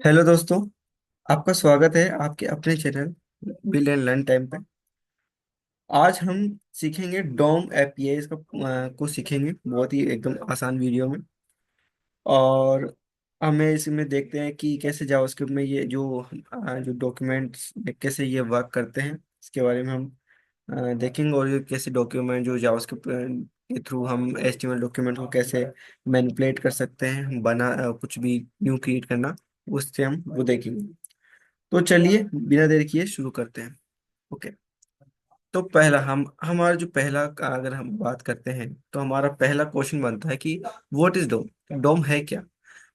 Hello दोस्तों। आपका स्वागत है आपके अपने channel bill and learn time पे। आज हम सीखेंगे डोम एपीआई को सीखेंगे बहुत ही एकदम आसान वीडियो में। और हमें इसमें देखते हैं कि कैसे जावास्क्रिप्ट में ये जो डॉक्यूमेंट्स कैसे ये वर्क करते हैं, इसके बारे में हम देखेंगे। और ये कैसे डॉक्यूमेंट जो जावास्क्रिप्ट के थ्रू हम एचटीएमएल डॉक्यूमेंट को कैसे मैनिपुलेट कर सकते हैं, कुछ भी न्यू क्रिएट करना, उससे हम वो देखेंगे। तो चलिए बिना देर किए शुरू करते हैं। ओके। तो पहला हम हमारा जो पहला का अगर हम बात करते हैं तो हमारा पहला क्वेश्चन बनता है कि व्हाट इज डोम। डोम है क्या?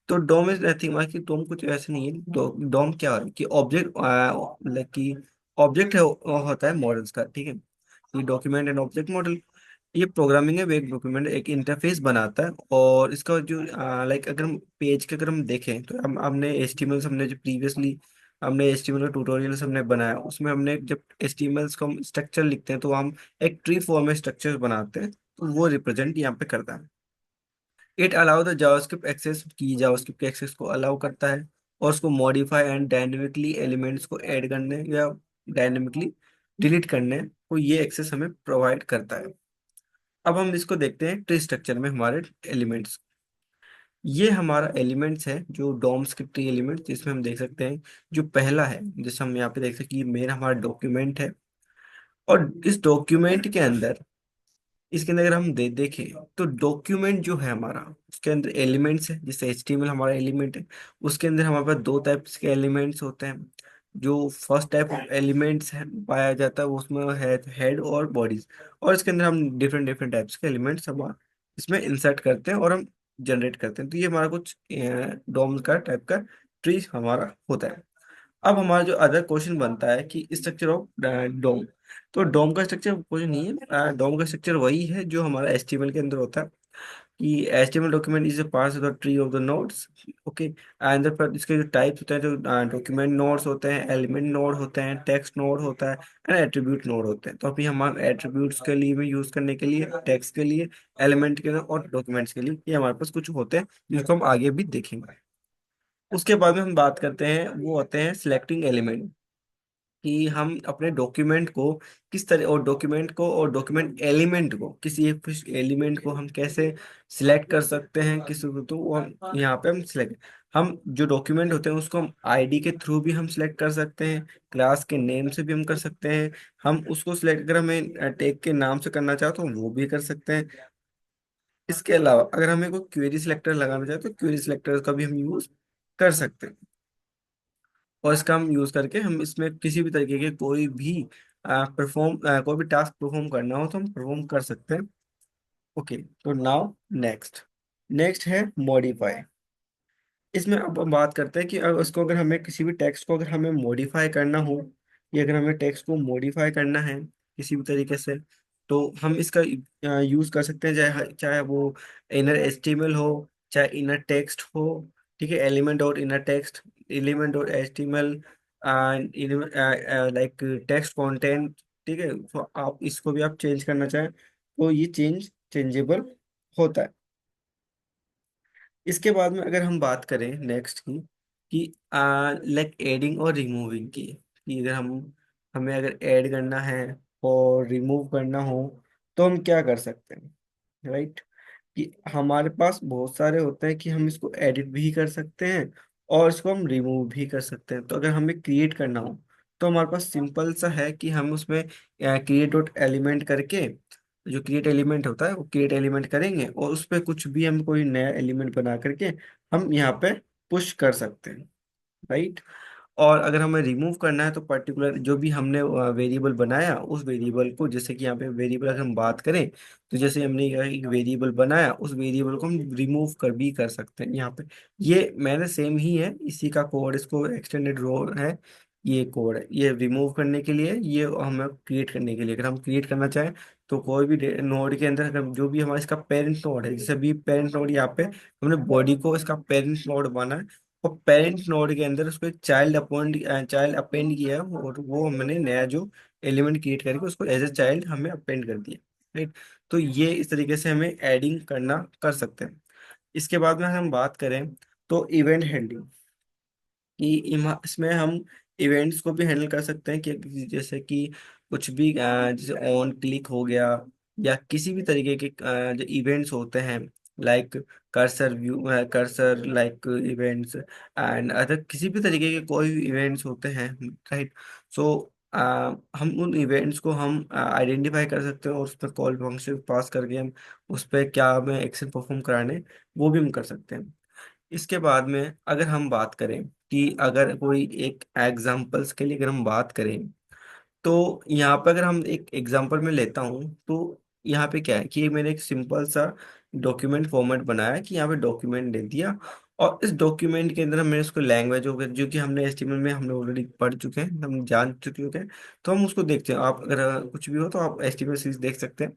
तो डोम इज नथिंग, मतलब कि डोम कुछ ऐसे नहीं है। डोम क्या है कि ऑब्जेक्ट, लाइक कि ऑब्जेक्ट है, होता है मॉडल्स का, ठीक है। ये डॉक्यूमेंट एंड ऑब्जेक्ट मॉडल, ये प्रोग्रामिंग है। वो एक डॉक्यूमेंट एक इंटरफेस बनाता है। और इसका जो लाइक अगर हम पेज के अगर हम देखें तो हम हमने एचटीएमएल हमने जो प्रीवियसली हमने एचटीएमएल का ट्यूटोरियल्स हमने बनाया, उसमें हमने जब एचटीएमएल को हम स्ट्रक्चर लिखते हैं तो हम एक ट्री फॉर्म में स्ट्रक्चर बनाते हैं, तो वो रिप्रेजेंट यहाँ पे करता है। It allow the JavaScript access, की जावास्क्रिप्ट के एक्सेस को अलाउ करता है। और उसको मॉडिफाई एंड डायनेमिकली एलिमेंट्स को ऐड करने या डायनेमिकली डिलीट करने को ये एक्सेस हमें प्रोवाइड करता है। अब हम इसको देखते हैं ट्री स्ट्रक्चर में हमारे एलिमेंट्स। ये हमारा एलिमेंट्स है जो डोम्स के ट्री एलिमेंट्स, जिसमें हम देख सकते हैं जो पहला है, जैसे हम यहाँ पे देख सकते हैं कि ये मेरा हमारा डॉक्यूमेंट है। और इस डॉक्यूमेंट के अंदर, इसके अंदर अगर हम देखें तो डॉक्यूमेंट जो है हमारा, उसके अंदर एलिमेंट्स है। जैसे एचटीएमएल हमारा एलिमेंट है, उसके अंदर हमारे पास दो टाइप्स के एलिमेंट्स होते हैं। जो फर्स्ट टाइप ऑफ एलिमेंट्स है पाया जाता है वो उसमें है हेड और बॉडीज। और इसके अंदर हम डिफरेंट डिफरेंट टाइप्स के एलिमेंट्स हम इसमें इंसर्ट करते हैं और हम जनरेट करते हैं। तो ये हमारा कुछ डोम का टाइप का ट्री हमारा होता है। अब हमारा जो अदर क्वेश्चन बनता है कि स्ट्रक्चर ऑफ डोम। तो डोम का स्ट्रक्चर कुछ नहीं है। डोम का स्ट्रक्चर वही है जो हमारा एचटीएमएल के अंदर होता है कि HTML document is a part of the tree of the nodes. Okay. And पर इसके जो टाइप्स होते हैं, जो डॉक्यूमेंट नोड्स होते हैं, एलिमेंट नोड होते हैं, टेक्स्ट नोड होता है एंड एट्रीब्यूट नोड होते हैं। तो अभी हम एट्रीब्यूट्स के लिए भी यूज करने के लिए, टेक्स्ट के लिए, एलिमेंट के लिए और डॉक्यूमेंट्स के लिए ये हमारे पास कुछ होते हैं जिसको हम आगे भी देखेंगे। उसके बाद में हम बात करते हैं, वो होते हैं सिलेक्टिंग एलिमेंट, कि हम अपने डॉक्यूमेंट को किस तरह, और डॉक्यूमेंट एलिमेंट को, किसी एक एलिमेंट को हम कैसे सिलेक्ट कर सकते हैं किसी को। तो वो हम यहाँ पे हम सिलेक्ट, हम जो डॉक्यूमेंट होते हैं उसको हम आईडी के थ्रू भी हम सिलेक्ट कर सकते हैं, क्लास के नेम से भी हम कर सकते हैं। हम उसको सिलेक्ट अगर हमें टैग के नाम से करना चाहो तो हम वो भी कर सकते हैं। इसके अलावा अगर हमें कोई क्वेरी सिलेक्टर लगाना चाहे तो क्वेरी सिलेक्टर का भी हम यूज कर सकते हैं। और इसका हम यूज करके हम इसमें किसी भी तरीके के कोई भी टास्क परफॉर्म करना हो तो हम परफॉर्म कर सकते हैं। ओके। तो नाउ नेक्स्ट, नेक्स्ट है मॉडिफाई। इसमें अब हम बात करते हैं कि अगर उसको, अगर हमें किसी भी टेक्स्ट को अगर हमें मॉडिफाई करना हो, या अगर हमें टेक्स्ट को मॉडिफाई करना है किसी भी तरीके से, तो हम इसका यूज कर सकते हैं। चाहे चाहे वो इनर एचटीएमएल हो, चाहे इनर टेक्स्ट हो, ठीक है। एलिमेंट और इनर टेक्स्ट, एलिमेंट और एचटीएमएल, लाइक टेक्स्ट कंटेंट, ठीक है। तो आप इसको भी आप चेंज करना चाहें तो ये चेंजेबल होता है। इसके बाद में अगर हम बात करें नेक्स्ट की, कि लाइक एडिंग और रिमूविंग की, कि अगर हमें अगर ऐड करना है और रिमूव करना हो तो हम क्या कर सकते हैं, राइट। कि हमारे पास बहुत सारे होते हैं कि हम इसको एडिट भी कर सकते हैं और इसको हम रिमूव भी कर सकते हैं। तो अगर हमें क्रिएट करना हो तो हमारे पास सिंपल सा है कि हम उसमें क्रिएट डॉट एलिमेंट करके, जो क्रिएट एलिमेंट होता है वो क्रिएट एलिमेंट करेंगे और उस पर कुछ भी हम कोई नया एलिमेंट बना करके हम यहाँ पे पुश कर सकते हैं, राइट। और अगर हमें रिमूव करना है तो पर्टिकुलर जो भी हमने वेरिएबल बनाया उस वेरिएबल को, जैसे कि यहाँ पे वेरिएबल अगर हम बात करें तो जैसे हमने एक वेरिएबल बनाया उस वेरिएबल को हम रिमूव कर सकते हैं यहाँ पे। ये मैंने सेम ही है, इसी का कोड, इसको एक्सटेंडेड रो है, ये कोड है ये रिमूव करने के लिए, ये हमें क्रिएट करने के लिए। अगर हम क्रिएट करना चाहें तो कोई भी नोड के अंदर, अगर जो भी हमारा इसका पेरेंट नोड है, जैसे भी पेरेंट नोड यहाँ पे हमने बॉडी को इसका पेरेंट नोड बना है, और पेरेंट नोड के अंदर उसको एक चाइल्ड अपेंड किया है, और वो हमने नया जो एलिमेंट क्रिएट करके उसको एज ए चाइल्ड हमें अपेंड कर दिया, राइट। तो ये इस तरीके से हमें एडिंग करना कर सकते हैं। इसके बाद में हम बात करें तो इवेंट हैंडलिंग, कि इसमें हम इवेंट्स को भी हैंडल कर सकते हैं, कि जैसे कि कुछ भी जैसे ऑन क्लिक हो गया, या किसी भी तरीके के जो इवेंट्स होते हैं, like cursor view, cursor like events and other किसी भी तरीके के कोई भी इवेंट्स होते हैं, राइट। सो हम उन इवेंट्स को हम आइडेंटिफाई कर सकते हैं, और उस पर कॉल फंक्शन पास करके हम उस पर क्या हमें एक्शन परफॉर्म कराने, वो भी हम कर सकते हैं। इसके बाद में अगर हम बात करें कि अगर कोई एक एग्जांपल्स के लिए अगर हम बात करें, तो यहाँ पे अगर हम एक एग्जांपल में लेता हूँ, तो यहाँ पे क्या है कि मैंने एक सिंपल सा डॉक्यूमेंट फॉर्मेट बनाया, कि यहाँ पे डॉक्यूमेंट दे दिया, और इस डॉक्यूमेंट के अंदर हमने उसको लैंग्वेज हो गया जो कि हमने एचटीएमएल में हमने ऑलरेडी पढ़ चुके हैं, हम जान चुके हैं। तो हम उसको देखते हैं, आप अगर कुछ भी हो तो आप एचटीएमएल सीरीज देख सकते हैं।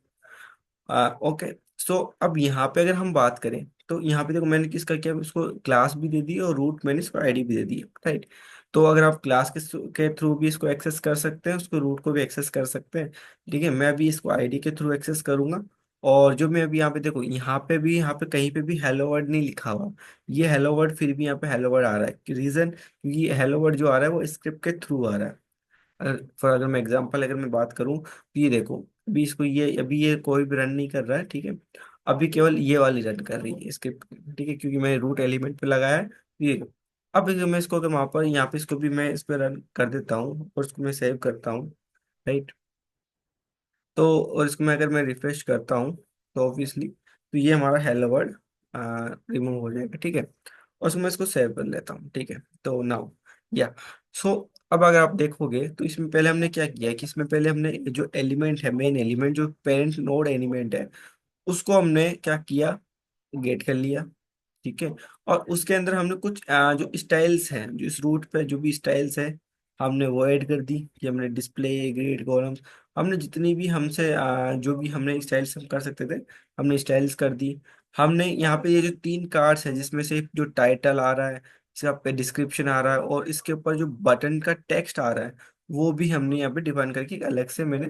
ओके। सो अब यहाँ पे अगर हम बात करें, तो यहाँ पे देखो मैंने किसका किया, उसको क्लास भी दे दी और रूट मैंने इसको आईडी भी दे दी, राइट। तो अगर आप क्लास के थ्रू भी इसको एक्सेस कर सकते हैं, उसको रूट को भी एक्सेस कर सकते हैं। ठीक है, मैं अभी इसको आईडी के थ्रू एक्सेस करूंगा। और जो मैं अभी यहाँ पे देखो, यहाँ पे भी, यहाँ पे कहीं पे भी हेलो वर्ड नहीं लिखा हुआ, ये हेलो वर्ड फिर भी यहाँ पे हेलो वर्ड आ रहा है, रीजन क्योंकि हेलो वर्ड जो आ रहा है वो स्क्रिप्ट के थ्रू आ रहा है। अगर मैं एग्जांपल अगर मैं बात करूं, तो ये देखो, अभी इसको ये अभी ये कोई भी रन नहीं कर रहा है, ठीक है। अभी केवल ये वाली रन कर रही है स्क्रिप्ट, ठीक है, क्योंकि मैंने रूट एलिमेंट पे लगाया है। ये अब अगर मैं इसको, अगर वहां पर यहाँ पे इसको भी मैं इस पे रन कर देता हूँ और इसको मैं सेव करता हूँ, राइट। तो और इसको मैं अगर मैं रिफ्रेश करता हूँ, तो ऑब्वियसली तो ये हमारा हेलो वर्ड रिमूव हो जाएगा, ठीक है। और उसको मैं इसको सेव कर लेता हूँ, ठीक है। तो नाउ या सो अब अगर आप देखोगे, तो इसमें पहले हमने क्या किया है कि इसमें पहले हमने जो एलिमेंट है, मेन एलिमेंट जो पेरेंट नोड एलिमेंट है, उसको हमने क्या किया, गेट कर लिया, ठीक है। और उसके अंदर हमने कुछ जो स्टाइल्स हैं, जो इस रूट पे जो भी स्टाइल्स है, हमने वो ऐड कर दी, कि हमने डिस्प्ले, ग्रिड, कॉलम्स, हमने जितनी भी हमसे जो भी हमने स्टाइल्स हम कर सकते थे, हमने स्टाइल्स कर दी। हमने यहाँ पे ये जो तीन कार्ड्स हैं, जिसमें से जो टाइटल आ रहा है, इसका पे डिस्क्रिप्शन आ रहा है, और इसके ऊपर जो बटन का टेक्स्ट आ रहा है, वो भी हमने यहाँ पे डिफाइन करके एक अलग से मैंने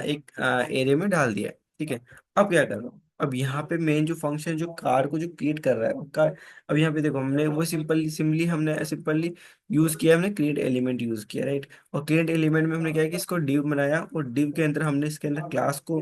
एक एरे में डाल दिया है, ठीक है। अब क्या कर रहा हूँ, अब यहाँ पे मेन जो फंक्शन जो कार को जो क्रिएट कर रहा है वो कार, अब यहाँ पे देखो हमने वो सिंपली हमने सिंपली यूज किया, हमने क्रिएट एलिमेंट यूज किया, राइट। और क्रिएट एलिमेंट में हमने क्या है कि इसको डिव बनाया, और डिव के अंदर हमने इसके अंदर क्लास को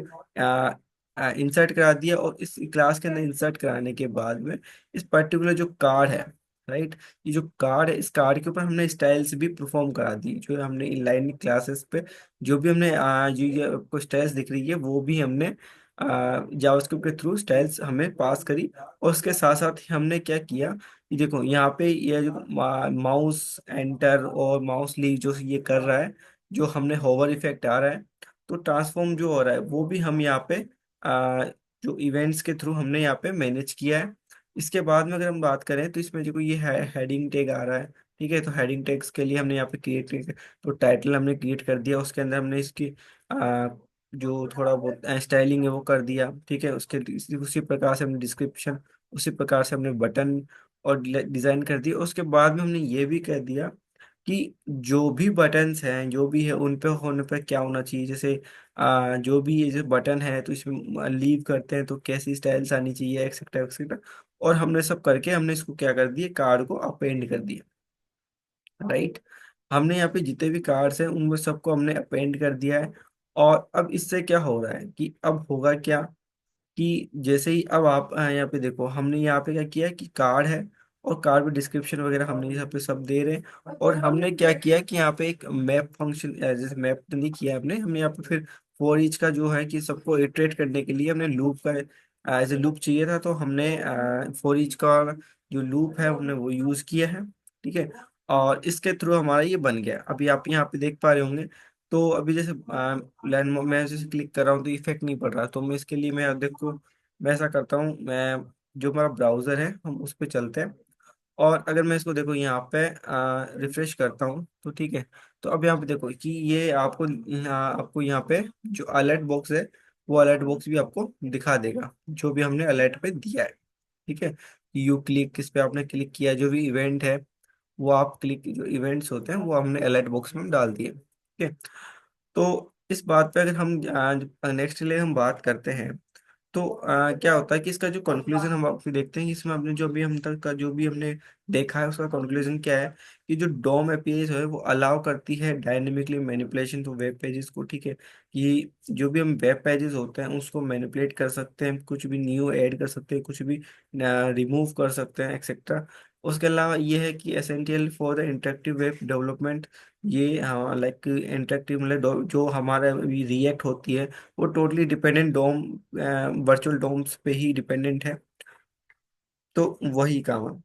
इंसर्ट करा दिया, और इस क्लास के अंदर इंसर्ट कराने के बाद में इस पर्टिकुलर जो कार्ड है, राइट, ये जो कार्ड है, इस कार्ड के ऊपर हमने स्टाइल्स भी परफॉर्म करा दी, जो हमने इनलाइन क्लासेस पे जो भी हमने जो ये आपको स्टाइल्स दिख रही है, वो भी हमने जावास्क्रिप्ट के थ्रू स्टाइल्स हमें पास करी। और उसके साथ साथ ही हमने क्या किया, कि देखो यहाँ पे ये जो माउस एंटर और माउस लीव जो ये कर रहा है, जो हमने होवर इफेक्ट आ रहा है, तो ट्रांसफॉर्म जो हो रहा है वो भी हम यहाँ पे आ, जो इवेंट्स के थ्रू हमने यहाँ पे मैनेज किया है। इसके बाद में अगर हम बात करें, तो इसमें जो ये हेडिंग टैग आ रहा है, ठीक है, तो हेडिंग टैग्स के लिए हमने यहाँ पे क्रिएट, तो टाइटल हमने क्रिएट कर दिया, उसके अंदर हमने इसकी जो थोड़ा बहुत स्टाइलिंग है वो कर दिया, ठीक है। उसी प्रकार से हमने डिस्क्रिप्शन, उसी प्रकार से हमने बटन और डिजाइन कर दिया। उसके बाद में हमने ये भी कह दिया कि जो भी बटन्स हैं, जो भी है, उन पे होने पे क्या होना चाहिए, जैसे जो भी ये जो बटन है, तो इसमें लीव करते हैं तो कैसी स्टाइल्स आनी चाहिए, एक्सेट्रा एक्सेट्रा। और हमने सब करके हमने इसको क्या कर दिया, कार्ड को अपेंड कर दिया, राइट। हमने यहाँ पे जितने भी कार्ड्स हैं उनमें सबको हमने अपेंड कर दिया है। और अब इससे क्या हो रहा है कि अब होगा क्या, कि जैसे ही अब आप यहाँ पे देखो, हमने यहाँ पे क्या किया कि कार्ड है, और कार्ड पे डिस्क्रिप्शन वगैरह हमने यहाँ पे सब दे रहे हैं। और हमने क्या किया कि यहाँ पे एक मैप फंक्शन, जैसे मैप तो नहीं किया हमने यहाँ पे फिर फॉर ईच का जो है कि सबको इटरेट करने के लिए हमने लूप का एज ए लूप चाहिए था, तो हमने फॉर ईच का जो लूप है हमने वो यूज किया है, ठीक है। और इसके थ्रू हमारा ये बन गया। अभी आप यहाँ पे देख पा रहे होंगे, तो अभी जैसे लैंड मैं जैसे क्लिक कर रहा हूँ तो इफेक्ट नहीं पड़ रहा, तो मैं इसके लिए मैं देखो, मैं ऐसा करता हूँ, मैं जो हमारा ब्राउजर है हम उस पर चलते हैं। और अगर मैं इसको देखो यहाँ पे रिफ्रेश करता हूँ, तो ठीक है। तो अब यहाँ पे देखो कि ये आपको यहाँ पे जो अलर्ट बॉक्स है, वो अलर्ट बॉक्स भी आपको दिखा देगा, जो भी हमने अलर्ट पे दिया है, ठीक है। यू क्लिक, किस पे आपने क्लिक किया, जो भी इवेंट है वो आप क्लिक, जो इवेंट्स होते हैं वो हमने अलर्ट बॉक्स में डाल दिए, ठीक है। तो इस बात पे अगर हम नेक्स्ट ले हम बात करते हैं, तो क्या होता है कि इसका जो कंक्लूजन हम आपको देखते हैं कि इसमें हमने जो भी हम तक का जो भी हमने देखा है उसका कंक्लूजन क्या है कि जो डोम एपीआई है वो अलाउ करती है dynamically manipulation to web pages को, ठीक है। कि जो भी हम वेब पेजेस होते हैं उसको मैनिपुलेट कर सकते हैं, कुछ भी न्यू ऐड कर सकते हैं, कुछ भी रिमूव कर सकते हैं, एक्सेट्रा। उसके अलावा ये है कि essential for the interactive web development. ये हाँ लाइक इंटरेक्टिव मतलब जो हमारा रिएक्ट होती है वो टोटली डिपेंडेंट डोम, वर्चुअल डोम्स पे ही डिपेंडेंट है। तो वही काम है।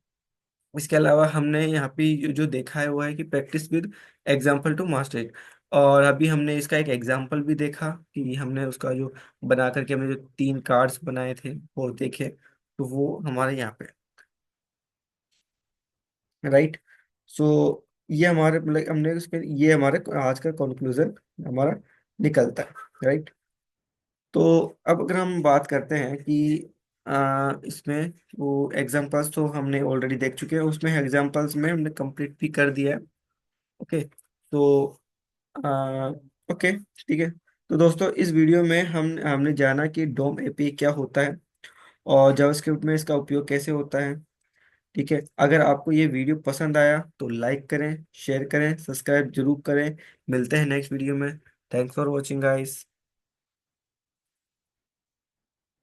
इसके अलावा हमने यहाँ पे जो देखा है वो है कि practice with example to master it. और अभी हमने इसका एक एग्जाम्पल भी देखा कि हमने उसका जो बना करके हमने जो 3 कार्ड्स बनाए थे वो देखे, तो वो हमारे यहाँ पे राइट। सो ये हमारे मतलब हमने उसके ये हमारे आज का कंक्लूजन हमारा निकलता है, राइट। तो अब अगर हम बात करते हैं कि इसमें वो एग्जांपल्स तो हमने ऑलरेडी देख चुके हैं, उसमें एग्जांपल्स में हमने कंप्लीट भी कर दिया है। ओके। तो आ, ओके ठीक है। तो दोस्तों इस वीडियो में हमने जाना कि डोम एपीआई क्या होता है और जावास्क्रिप्ट में इसका उपयोग कैसे होता है। ठीक है, अगर आपको ये वीडियो पसंद आया तो लाइक करें, शेयर करें, सब्सक्राइब जरूर करें। मिलते हैं नेक्स्ट वीडियो में। Thanks for watching guys.